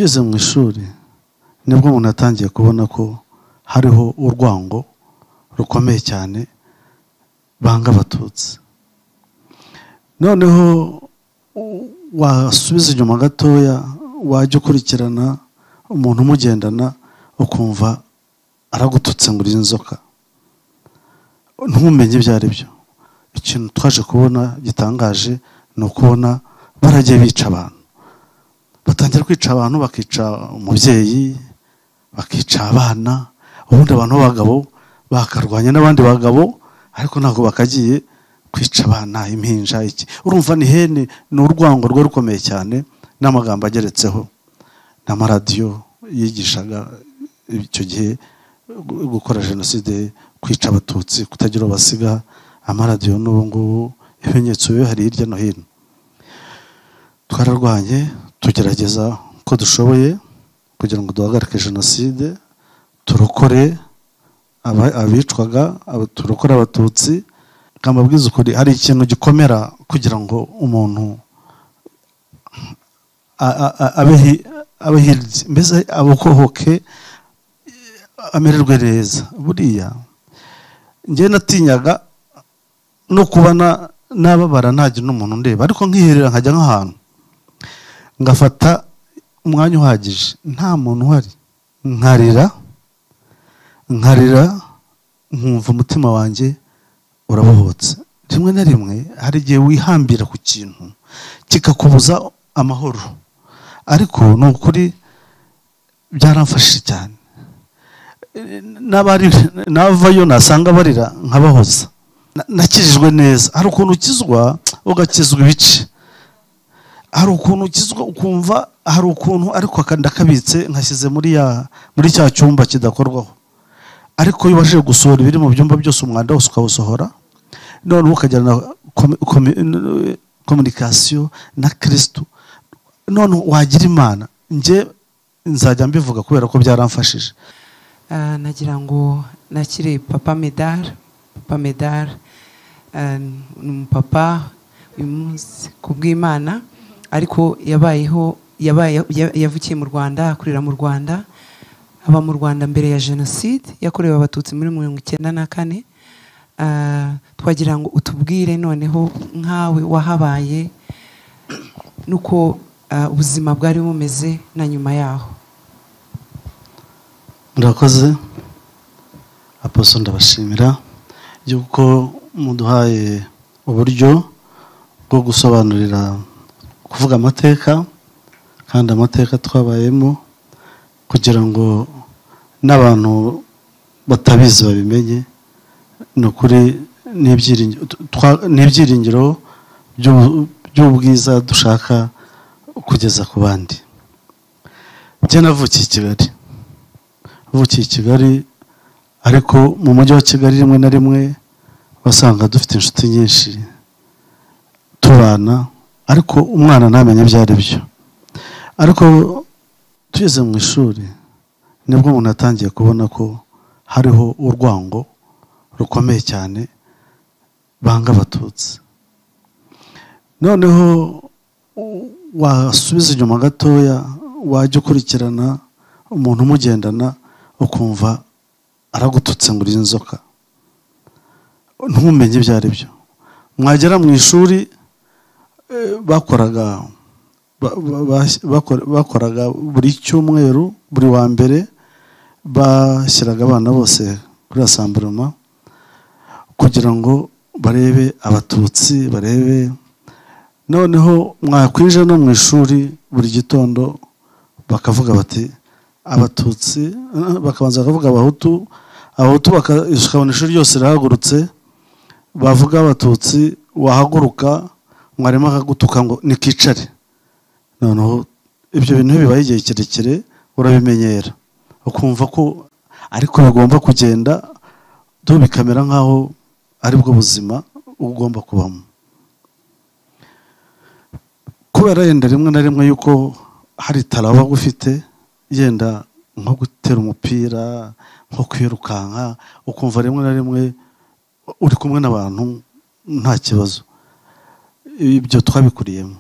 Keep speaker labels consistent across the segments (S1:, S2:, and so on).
S1: tugeze mu ishuri nibwo umuntu yatangiye kubona ko hariho urwango rukomeye cyane banga abatutsi. Noneho wasubiza inyuma gatoya wajya ukurikirana umuntu umugendana ukumva aragututse ngo uri inzoka, ntumumenye ibyo ari byo. Ikintu twaje kubona gitangaje ni ukubona baragiye bica abantu, batangira kwica abantu, bakica umubyeyi, bakica abana, ubundi abantu b'abagabo bakarwanya n'abandi bagabo, ariko ntabwo bakagiye kwica abana, impinja, iki. Urumva ni hene, ni urwango rwe rukomeye cyane, n'amagambo ageretseho, n'amaradiyo yigishaga icyo gihe gukora jenoside, kwica abatutsi, kutagira uwo basiga. Amaradiyo n'ubu ngubu ibimenyetso bibe hari hirya no hino. Twararwanye, tugerageza ko dushoboye kugira ngo duhagarike jenoside, turokore abicwaga, turokore abatutsi. Kamabwiza ukuri, hari ikintu gikomera kugira ngo umuntu abe mbese abukohoke, amererwe neza. Buriya njye natinyaga no kubana nababara ntagira n'umuntu ndeba, ariko nkiherera nkajya nk'ahantu ngafata umwanya uhagije nta muntu uhari, nkarira nkumva umutima wanjye urabohotse. Rimwe na rimwe hari igihe wihambira ku kintu kikakubuza amahoro, ariko ni ukuri byaramfashije cyane. Navayo nasanga barira nkabahoza, nakijijwe neza. Hari ukuntu ukizwa ugakizwa ibice, hari ukuntu ukizwa ukumva hari ukuntu, ariko ndakabitse nkashyize muri cya cyumba kidakorwaho. Ariko iyo ubashije gusohora ibiri mu byumba byose, umwanda wose ukawusohora, noneho ukagira na komunikasiyo na Kristo, noneho wagira Imana. Njye nzajya mbivuga kubera ko byaramfashije.
S2: Nagira ngo nakire Papa Medard. Papa Medard ni umupapa uyu munsi kubw'Imana, ariko yavukiye mu Rwanda, akurira mu Rwanda, aba mu Rwanda mbere ya jenoside yakorewe abatutsi muri 1994. Twagira ngo utubwire noneho nkawe wahabaye nuko ubuzima bwari bumeze na nyuma yaho.
S1: Murakoze Aposo, ndabashimira yuko muduhaye uburyo bwo gusobanurira, kuvuga amateka, kandi amateka twabayemo, kugira ngo n'abantu batabizi babimenye. Ni ukuri n'ibyiringiro by'ubwiza dushaka kugeza ku bandi. Njye navukiye i Kigali, ariko mu mujyi wa Kigali rimwe na rimwe wasanga dufite inshuti nyinshi tubana, ariko umwana ntamenye ibyo ari byo. Ariko tugeze mu ishuri nibwo umuntu yatangiye kubona ko hariho urwango rukomeye cyane banga abatutsi. Noneho wasubiza inyuma gatoya wajya ukurikirana umuntu umugendana ukumva aragututse ngo uri inzoka, ntumumenye ibyo ari byo. Mwagera mu ishuri bakoraga buri cyumweru, buri wa mbere bashyiraga abana bose kuri asamburema kugira ngo barebe abatutsi, barebe. Noneho mwakwije no mu ishuri buri gitondo bakavuga bati abatutsi, bakabanza bakavuga abahutu bakabona ishuri ryose rihagurutse, bavuga abatutsi, wahaguruka mwarimu akagutuka ngo nikicare. Noneho ibyo bintu bibaye igihe kirekire urabimenyera, ukumva ko ariko bigomba kugenda, bikamera nk'aho ari bwo buzima ugomba kubamo. Kubera yenda rimwe na rimwe yuko hari talaba ufite, yenda nko gutera umupira, nko kwirukanka, ukumva rimwe na rimwe uri kumwe n'abantu nta kibazo. Ibyo twabikuriyemo,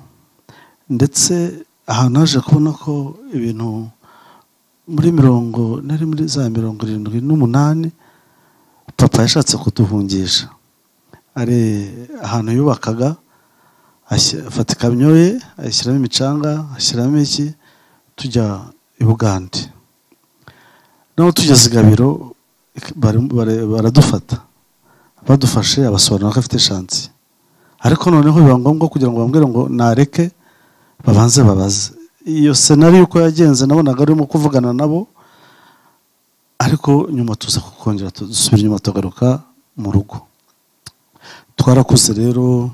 S1: ndetse aha naje kubona ko ibintu muri za 78 papa yashatse kuduhungisha. Ari ahantu yubakaga afata ikamyo ye ashyiramo imicanga ashyiramo iki tujya i Bugande. Naho tugeze Gabiro baradufata, badufashe abasobanura ko afite shansi, ariko noneho biba ngombwa kugira ngo bambwire ngo nareke babanze babaze. Iyo scenario uko yagenze nabonaga arimo kuvugana nabo, ariko nyuma tuza kongera dusubira inyuma tugaruka mu rugo. Twarakuze rero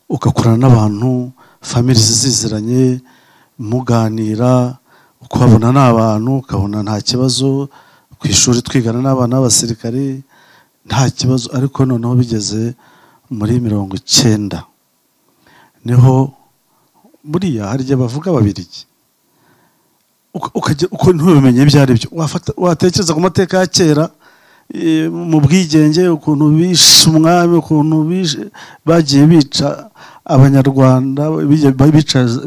S1: ugakorana n'abantu, family ziziranye, muganira, ukabona n'abantu, ukabona nta kibazo, ku ishuri twigana n'abana b'abasirikare nta kibazo. Ariko noneho bigeze muri 90 niho buriya hari igihe bavuga Ababiligi uko ntubimenye ibyo ari byo. Watekereza ku mateka ya kera mu bwigenge, ukuntu bishe umwami, ukuntu bagiye bica Abanyarwanda,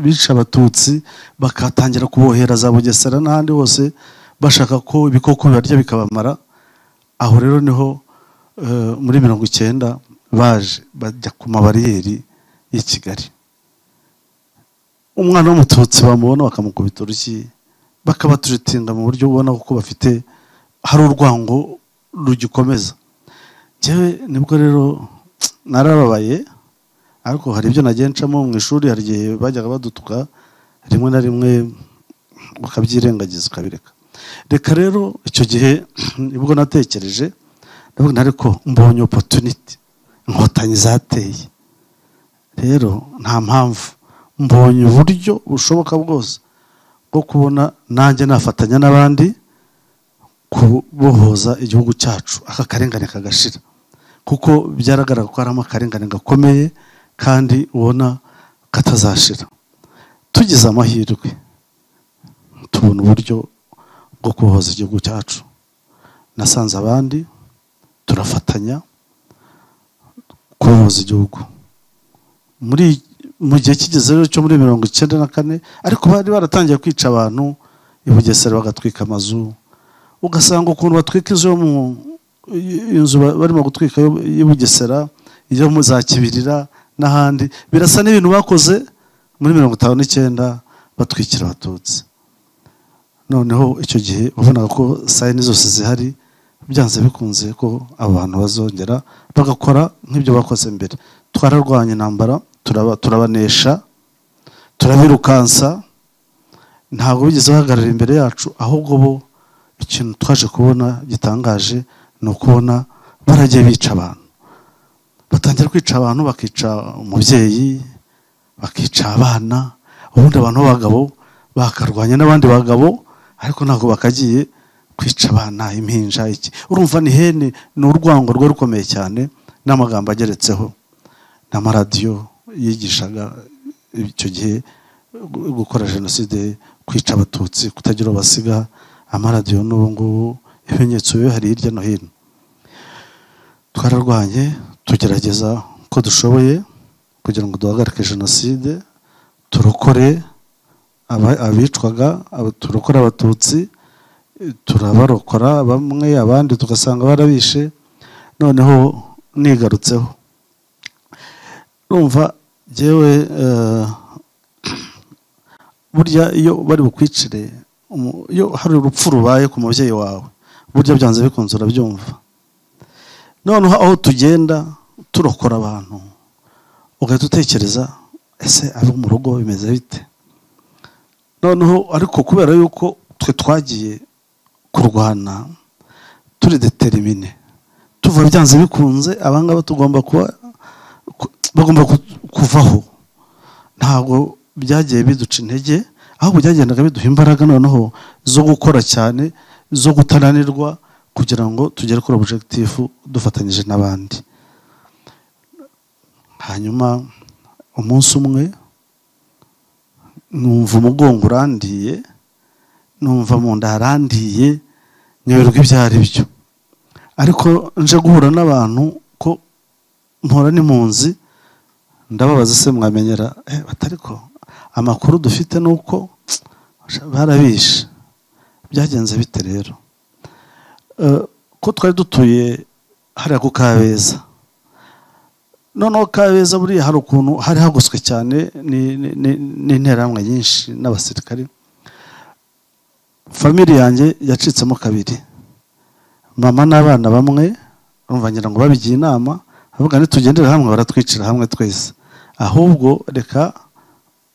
S1: bica Abatutsi, bakatangira kubohera za Bugesera n'ahandi hose bashaka ko ibikoko bibarya bikabamara. Aho rero niho muri 90 baje bajya ku mabariyeri y'i Kigali. Umwana w'Umututsi bamubona bakamukubita urushyi, bakabaturitinga mu buryo ubona ko bafite hari urwango rugikomeza. Jewe nibwo rero narababaye, ariko hari ibyo nagencamo mu ishuri. Hari igihe bajyaga badutuka rimwe na rimwe bakabyirengagiza ukabireka. Reka rero icyo gihe nibwo natekereje, ndavuga ariko mbonye opportunity, inkotanyi zateye, rero nta mpamvu, mbonye uburyo bushoboka bwose bwo kubona nanjye nafatanya n'abandi kubohoza igihugu cyacu, aka karengane kagashira. Kuko byaragaragara ko harimo akarengane gakomeye kandi ubona katazashira. Tugize amahirwe tubona uburyo bwo kubohoza igihugu cyacu, nasanze abandi turafatanya kubohoza igihugu. Mu gihe kigeze rero cyo muri 94, ariko bari baratangiye kwica abantu i Bugesera, bagatwika amazu. Ugasanga ukuntu batwika inzu barimo gutwika i Bugesera, iyo mu za Kibirira n'ahandi, birasa n'ibintu bakoze muri 59 batwikira Abatutsi. Noneho icyo gihe ubonaga ko sayini zose zihari, byanze bikunze ko abantu bazongera bagakora nk'ibyo bakoze mbere. Twararwanya intambara, turabanesha, turabirukansa, ntabwo bigeze bahagarara imbere yacu. Ahubwo bo ikintu twaje kubona gitangaje ni ukubona baragiye bica abantu, batangira kwica abantu, bakica umubyeyi, bakica abana, ubundi abantu b'abagabo bakarwanya n'abandi bagabo, ariko ntabwo bakagiye kwica abana, impinja, iki. Urumva ni hene, ni urwango rwe rukomeye cyane, n'amagambo ageretseho, n'amaradiyo yigishaga icyo gihe gukora jenoside, kwica Abatutsi, kutagira basiga. Amaradiyo n'ubu ngubu ibimenyetso biba hari hirya no hino. Twararwanye, tugerageza ko dushoboye kugira ngo duhagarike jenoside, turokore abicwaga, turokore Abatutsi, turabarokora bamwe, abandi tugasanga barabishe. Noneho nigarutseho, urumva jewe burya iyo bari bukwicire, iyo hari urupfu rubaye ku mubyeyi wawe, burya byanze bikunze urabyumva. Noneho aho tugenda turokora abantu, ugahita utekereza ese abo mu rugo bimeze bite. Noneho ariko kubera yuko twe twagiye kurwana turi determine, tuva byanze bikunze abangaba bagomba kuvaho. Ntabwo byagiye biduca intege, ahubwo byagendaga biduha imbaraga noneho zo gukora cyane, zo gutananirwa, kugira ngo tugere kuri objectif dufatanyije n'abandi. Hanyuma umunsi umwe numva umugongo urandiye, numva mu nda harandiye, nyoberwa ibyo ari byo. Ariko nje guhura n'abantu ko mpora n'impunzi, ndababaza se mwamenyera batariko amakuru dufite nuko barabishe. Byagenze bite rero? Ko twari dutuye hariya ku Kabeza, noneho Kabeza buriya hari ukuntu hari hagoswe cyane n'interahamwe nyinshi n'abasirikari. Family yanjye yacitsemo kabiri, mama n'abana bamwe urumva ngira ngo babigiye inama, avuga nitugendera hamwe baratwicira hamwe twese, ahubwo reka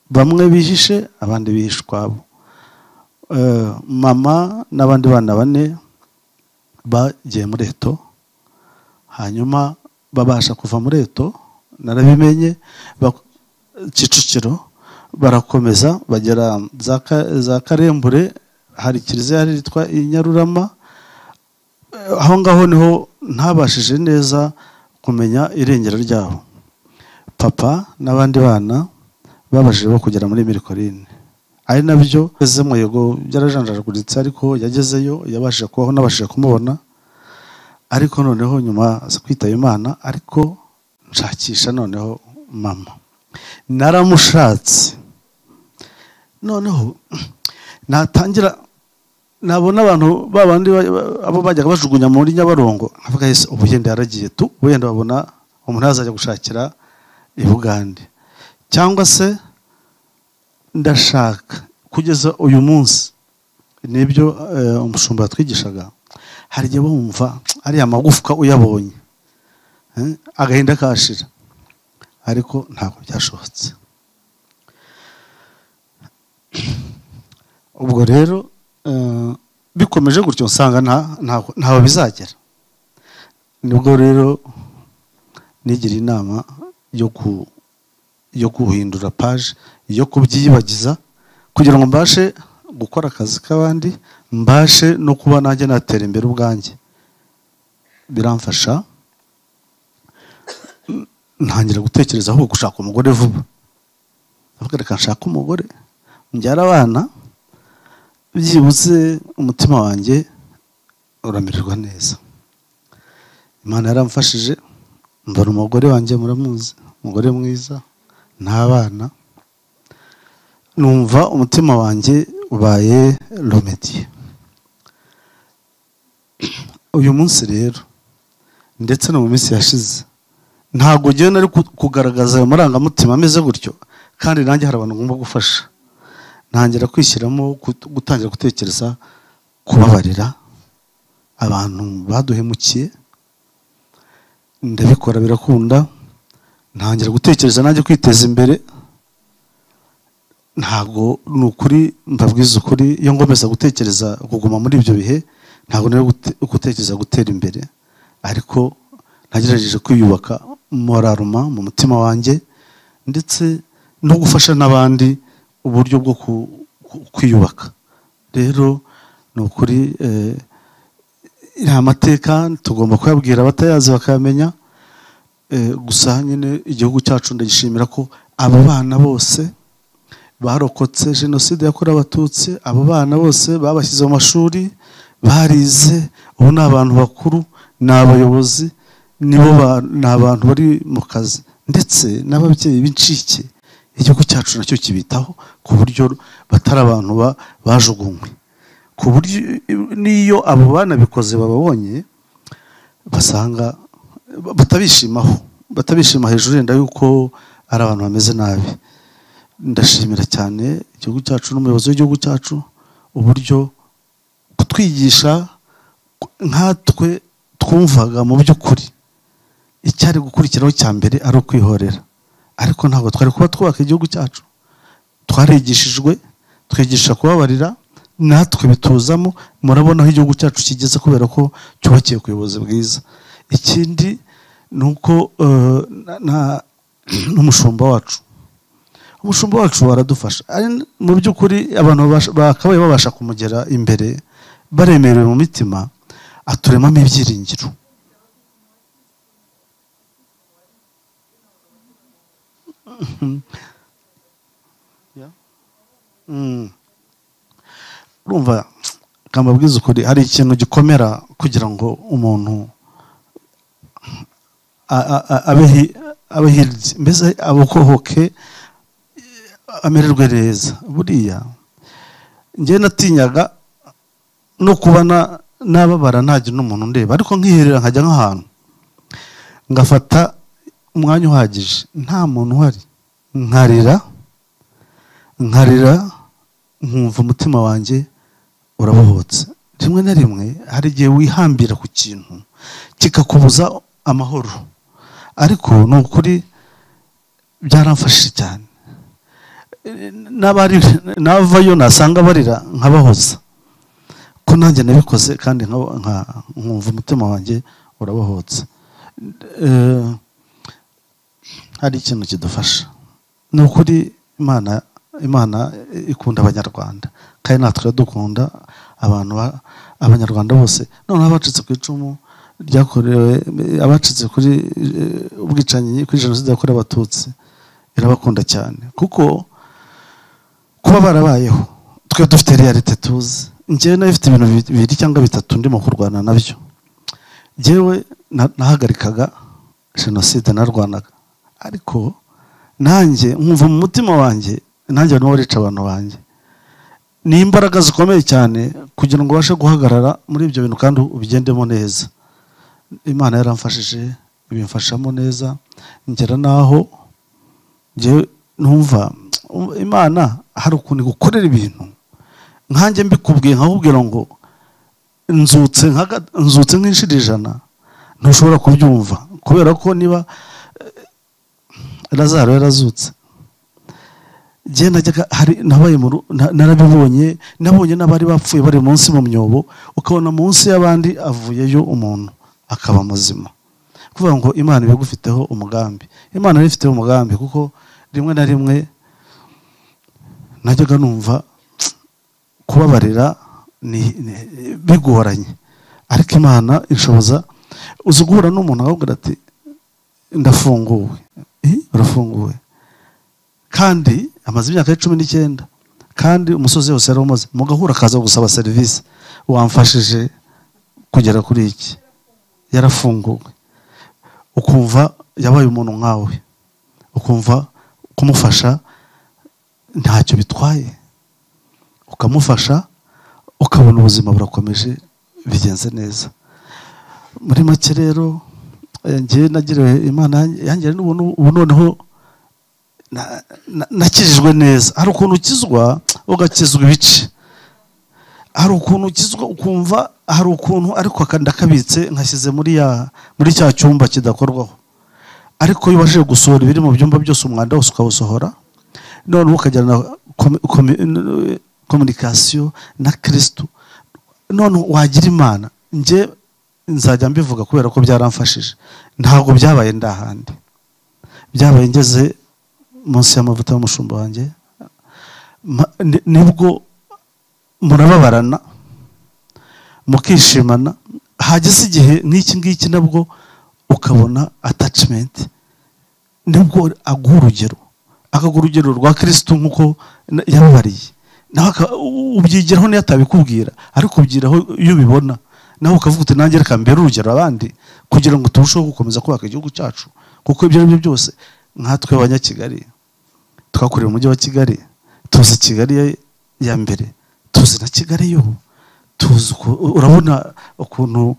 S1: bamwe bihishe abandi bihishwabo. Mama n'abandi bana bane bagiye muri Eto, hanyuma babasha kuva muri Eto, narabimenye, Kicukiro barakomeza bagera za Karembure, hari kiliziya yitwa Inyarurama. Aho ngaho niho ntabashije neza kumenya irengero ryabo. Papa n'abandi bana babashije bo kugera muri Mirikorine, ari nabyo ezemo yego byarajanjaraguritse, ariko yagezeyo yabashije kubaho, nabashije kumubona. Ariko noneho nyuma aza kwitaba Imana, ariko nshakisha noneho mama, naramushatse. Noneho natangira nabona abantu babandi abo bajyaga bajugunya muri Nyabarongo, avuga ese ubu yenda yaragiye tu, ubu yenda babona umuntu azajya gushakira i Bugande, cyangwa se ndashaka kugeza uyu munsi. Nibyo umushumba yatwigishaga, hari igihe bumva ari amagufwa uyabonye agahinda kashira, ariko ntabwo byashobotse. Ubwo rero bikomeje gutyo nsanga ntaho bizagera. Nibwo rero nigira inama yo guhindura page, yo kubyiyibagiza, kugira ngo mbashe gukora akazi k'abandi, mbashe no kuba nanjye natera imbere ubwanjye. Biramfasha, ntangira gutekereza aho gushaka umugore vuba. Avuga reka nshaka umugore, mbyara abana, byibuze umutima wanjye uramererwa neza. Imana yaramfashije, mbona umugore wanjye muramuzi, umugore mwiza n'abana, numva umutima wanjye ubaye Romediye. Uyu munsi rero ndetse no mu minsi yashize ntabwo ngiye nari kugaragaza ayo marangamutima ameze gutyo, kandi nanjye hari abantu ngomba gufasha. Ntangira kwishyiramo gutangira gutekereza kubabarira abantu baduhemukiye, ndabikora birakunda. Ntangira gutekereza nanjye kwiteza imbere. Ntabwo ni ukuri, mbabwiza ukuri, iyo ngomeza gutekereza kuguma muri ibyo bihe, ntabwo nari gutekereza gutera imbere, ariko nagerageje kwiyubaka moraluma mu mutima wanjye, ndetse no gufasha n'abandi uburyo bwo kwiyubaka. Rero ni ukuri iriya mateka tugomba kuyabwira abatayazi bakayamenya. Gusa nyine igihugu cyacu ndagishimira ko abo bana bose barokotse jenoside yakorewe Abatutsi, abo bana bose babashyize mu mashuri, barize, ubu ni abantu bakuru, ni abayobozi, ni abantu bari mu kazi, ndetse n'ababyeyi b'incike. Igihugu cyacu nacyo kibitaho ku buryo batari abantu bajugunywe, ku buryo n'iyo abo banabikoze bababonye basanga batabishima hejuru yenda yuko ari abantu bameze nabi. Ndashimira cyane igihugu cyacu n'umuyobozi w'igihugu cyacu uburyo kutwigisha, nkatwe twumvaga mu by'ukuri icyari gukurikiraho cya mbere ari ukwihorera, ariko ntabwo twari kuba twubaka igihugu cyacu. Twarigishijwe, twigisha kubabarira, natwe bituzamo. Murabona aho igihugu cyacu kigeze kubera ko cyubakiye ku buyobozi bwiza. Ikindi ni uko n'umushumba wacu baradufasha. Mu by'ukuri abantu bakabaye babasha kumugera imbere baremerewe mu mitima, aturemamo ibyiringiro. Urumva, kambabwiza ukuri, hari ikintu gikomera kugira ngo umuntu abe mbese abukohoke, amererwe neza. Buriya njye natinyaga no kubana nababara ntagira n'umuntu ndeba, ariko nkiherera nkajya nk'ahantu ngafata umwanya uhagije nta muntu uhari, nkarira nkumva umutima wanjye urabohotse. Rimwe na rimwe hari igihe wihambira ku kintu kikakubuza amahoro, ariko ni ukuri byaramfashije cyane. Navayo nasanga barira nkabahoza ko nanjye nabikoze, kandi nkumva umutima wanjye urabohotse. Hari ikintu kidufasha, ni ukuri Imana ikunda abanyarwanda, kandi natwe dukunda abanyarwanda bose. Noneho abacitse ku icumu ryakorewe, abacitse kuri ubwicanyi, kuri jenoside yakorewe abatutsi, irabakunda cyane, kuko kuba barabayeho twe dufite realite tuzi. Njyewe nayo ifite ibintu bibiri cyangwa bitatu ndimo kurwana nabyo. Njyewe nahagarikaga jenoside, narwanaga, ariko nanjye nkumva mu mutima wanjye nanjye n'uwo rica abantu banjye. Ni imbaraga zikomeye cyane kugira ngo ubashe guhagarara muri ibyo bintu kandi ubigendemo neza. Imana yaramfashije, ibimfashamo neza, ngera naho njyewe numva Imana hari ukuntu igukorera ibintu nkanjye mbikubwiye nkakubwira ngo nzutse nk'inshuro 100 ntushobora kubyumva, kubera ko niba Lazaro yarazutse, njye nabaye narabibonye, nabonye n'abari bapfuye bari munsi mu myobo, ukabona munsi y'abandi avuyeyo umuntu akaba muzima. Kuvuga ngo Imana ibigufiteho umugambi. Imana ifiteho umugambi, kuko rimwe na rimwe najyaga numva kubabarira bigoranye, ariko Imana inshoboza. Uzi guhura n'umuntu akakubwira ati ndafunguwe, urafunguwe, kandi amaze imyaka 19, kandi umusozi wose yaramuze, mugahura akaza gusaba serivisi, wamfashije kugera kuri iki, yarafunguwe, ukumva yabaye umuntu nkawe, ukumva kumufasha ntacyo bitwaye, ukamufasha, ukabona ubuzima burakomeje bigenze neza. Muri make rero njye nagiriwe Imana yanjye ubu noneho nakijijwe neza. Hari ukuntu ukizwa ugakizwa ibice, hari ukuntu ukizwa ukumva hari ukuntu, ariko ndakabitse nkashyize muri cya cyumba kidakorwaho, ariko iyo ubashije gusohora ibiri mu byumba byose umwanda wose ukawusohora, none ukajyana communication na Kristo, none wagira Imana. Njye nzajya mbivuga kubera ko byaramfashije. Ntabwo byabaye ndahandi, byabaye ngeze munsi y'amavuta y'umushumba wanjye, nibwo murababarana mukishimana, hageze igihe nk'iki ngiki nabwo ukabona attachment, nibwo aguha urugero rwa Kristo nk'uko yababariye, nawe ubyigiraho niyo atabikubwira, ariko ubyiraho iyo ubibona nawe ukavuga uti nanjye reka mbere urugero abandi, kugira ngo turusheho gukomeza kubaka igihugu cyacu. Kuko ibyo aribyo byose, nkatwe abanyakigali twakorera umujyi wa Kigali, tuzi Kigali ya mbere, tuzi na Kigali y'ubu, tuzi urabona ukuntu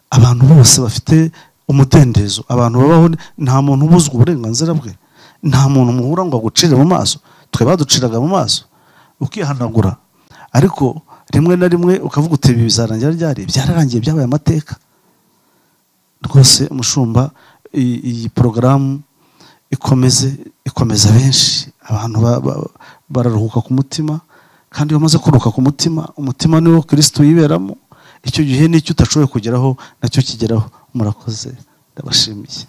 S1: abantu bose bafite umudendezo, abantu babaho, nta muntu ubuzwa uburenganzira bwe, nta muntu muhura ngo agucire mu maso. Twe baduciraga mu maso ukihanagura, ariko rimwe na rimwe ukavuga uti ibi bizarangira ryari, byararangiye, byabaye amateka. Rwose umushumba, iyi porogaramu ikomeza benshi, abantu bararuhuka ku mutima, kandi iyo bamaze kuruhuka ku mutima, umutima niwo Kristo yiberamo, icyo gihe n'icyo utashoboye kugeraho nacyo kigeraho. Murakoze, ndabashimiye.